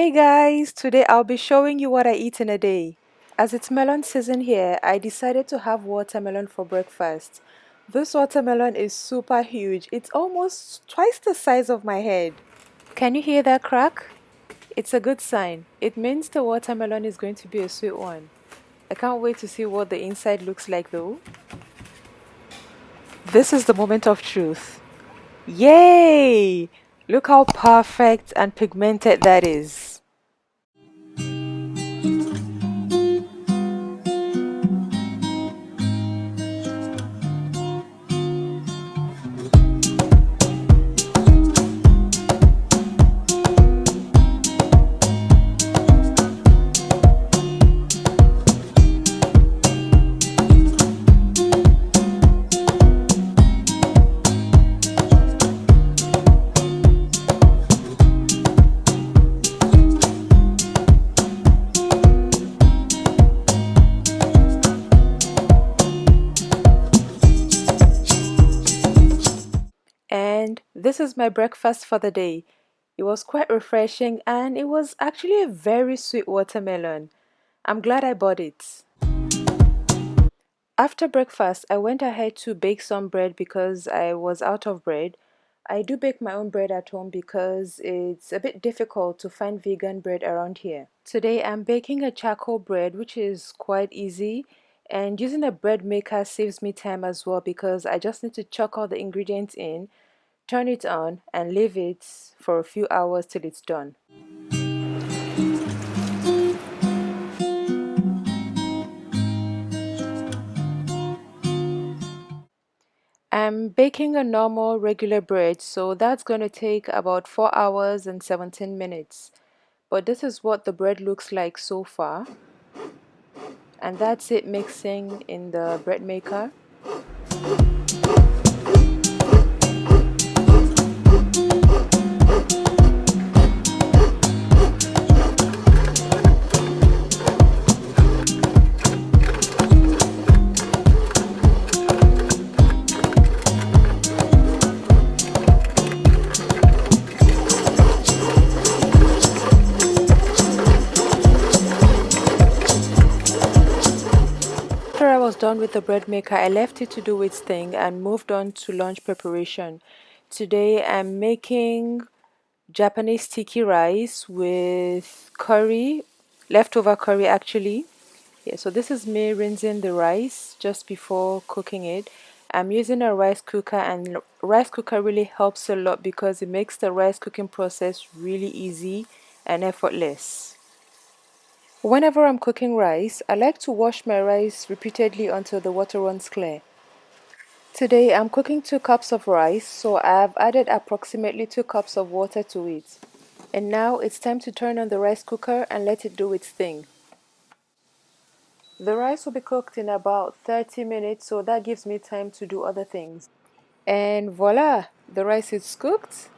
Hey guys, today I'll be showing you what I eat in a day. As it's melon season here, I decided to have watermelon for breakfast. This watermelon is super huge. It's almost twice the size of my head. Can you hear that crack? It's a good sign. It means the watermelon is going to be a sweet one. I can't wait to see what the inside looks like though. This is the moment of truth. Yay! Look how perfect and pigmented that is. And this is my breakfast for the day. It was quite refreshing and it was actually a very sweet watermelon. I'm glad I bought it. After breakfast, I went ahead to bake some bread because I was out of bread. I do bake my own bread at home because it's a bit difficult to find vegan bread around here. Today I'm baking a charcoal bread which is quite easy, and using a bread maker saves me time as well because I just need to chuck all the ingredients in, turn it on and leave it for a few hours till it's done. I'm baking a normal regular bread, so that's going to take about 4 hours and 17 minutes. But this is what the bread looks like so far. And that's it mixing in the bread maker. After I was done with the bread maker, I left it to do its thing and moved on to lunch preparation. Today I'm making Japanese sticky rice with curry, leftover curry actually. Yeah, so this is me rinsing the rice just before cooking it. I'm using a rice cooker, and rice cooker really helps a lot because it makes the rice cooking process really easy and effortless. Whenever I'm cooking rice, I like to wash my rice repeatedly until the water runs clear. Today I'm cooking 2 cups of rice, so I have added approximately 2 cups of water to it. And now it's time to turn on the rice cooker and let it do its thing. The rice will be cooked in about 30 minutes, so that gives me time to do other things. And voila, the rice is cooked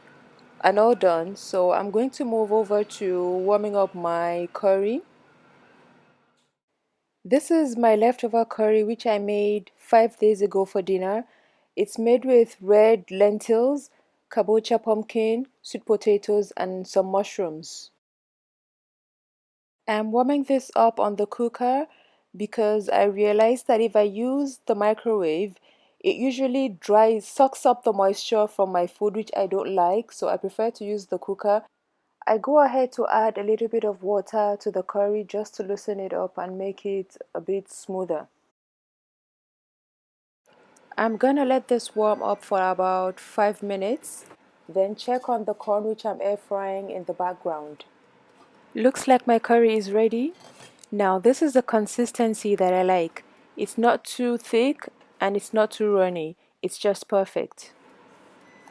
and all done. So I'm going to move over to warming up my curry. This is my leftover curry which I made 5 days ago for dinner. It's made with red lentils, kabocha pumpkin, sweet potatoes and some mushrooms. I'm warming this up on the cooker because I realized that if I use the microwave, it usually sucks up the moisture from my food, which I don't like, so I prefer to use the cooker. I go ahead to add a little bit of water to the curry just to loosen it up and make it a bit smoother. I'm gonna let this warm up for about 5 minutes, then check on the corn which I'm air frying in the background. Looks like my curry is ready. Now this is the consistency that I like. It's not too thick and it's not too runny. It's just perfect.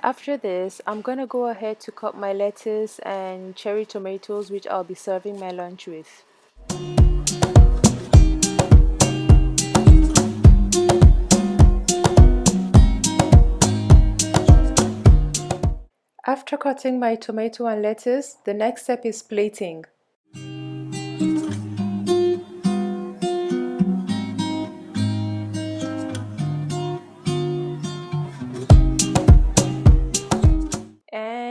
After this, I'm gonna go ahead to cut my lettuce and cherry tomatoes which I'll be serving my lunch with. After cutting my tomato and lettuce, the next step is plating.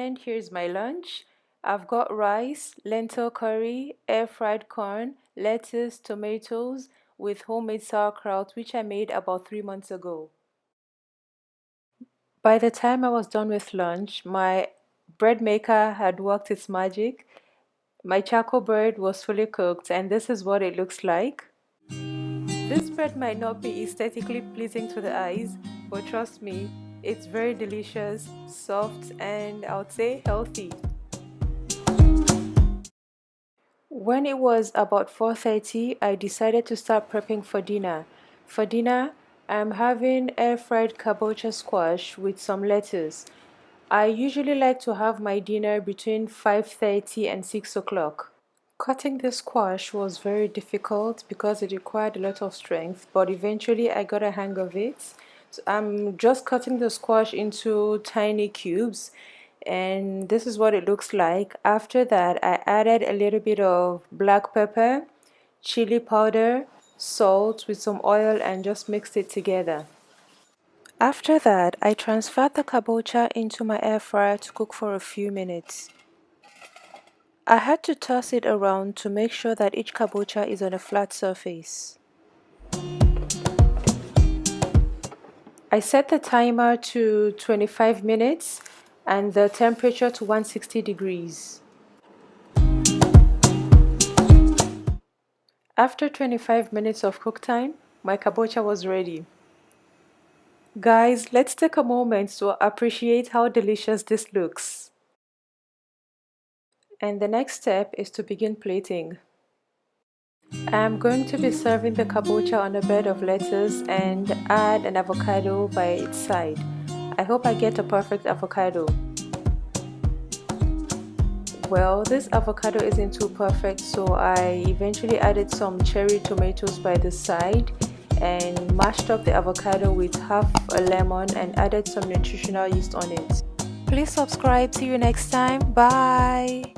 And here's my lunch. I've got rice, lentil curry, air-fried corn, lettuce, tomatoes, with homemade sauerkraut, which I made about 3 months ago. By the time I was done with lunch, my bread maker had worked its magic. My charcoal bread was fully cooked, and this is what it looks like. This bread might not be aesthetically pleasing to the eyes, but trust me, it's very delicious, soft, and I would say healthy. When it was about 4:30, I decided to start prepping for dinner. For dinner, I'm having air-fried kabocha squash with some lettuce. I usually like to have my dinner between 5:30 and 6 o'clock. Cutting the squash was very difficult because it required a lot of strength, but eventually I got a hang of it. So I'm just cutting the squash into tiny cubes, and this is what it looks like. After that, I added a little bit of black pepper, chili powder, salt with some oil, and just mixed it together. After that, I transferred the kabocha into my air fryer to cook for a few minutes. I had to toss it around to make sure that each kabocha is on a flat surface. I set the timer to 25 minutes and the temperature to 160 degrees. After 25 minutes of cook time, my kabocha was ready. Guys, let's take a moment to appreciate how delicious this looks. And the next step is to begin plating. I'm going to be serving the kabocha on a bed of lettuce and add an avocado by its side. I hope I get a perfect avocado. Well, this avocado isn't too perfect, so I eventually added some cherry tomatoes by the side and mashed up the avocado with half a lemon and added some nutritional yeast on it. Please subscribe. See you next time. Bye.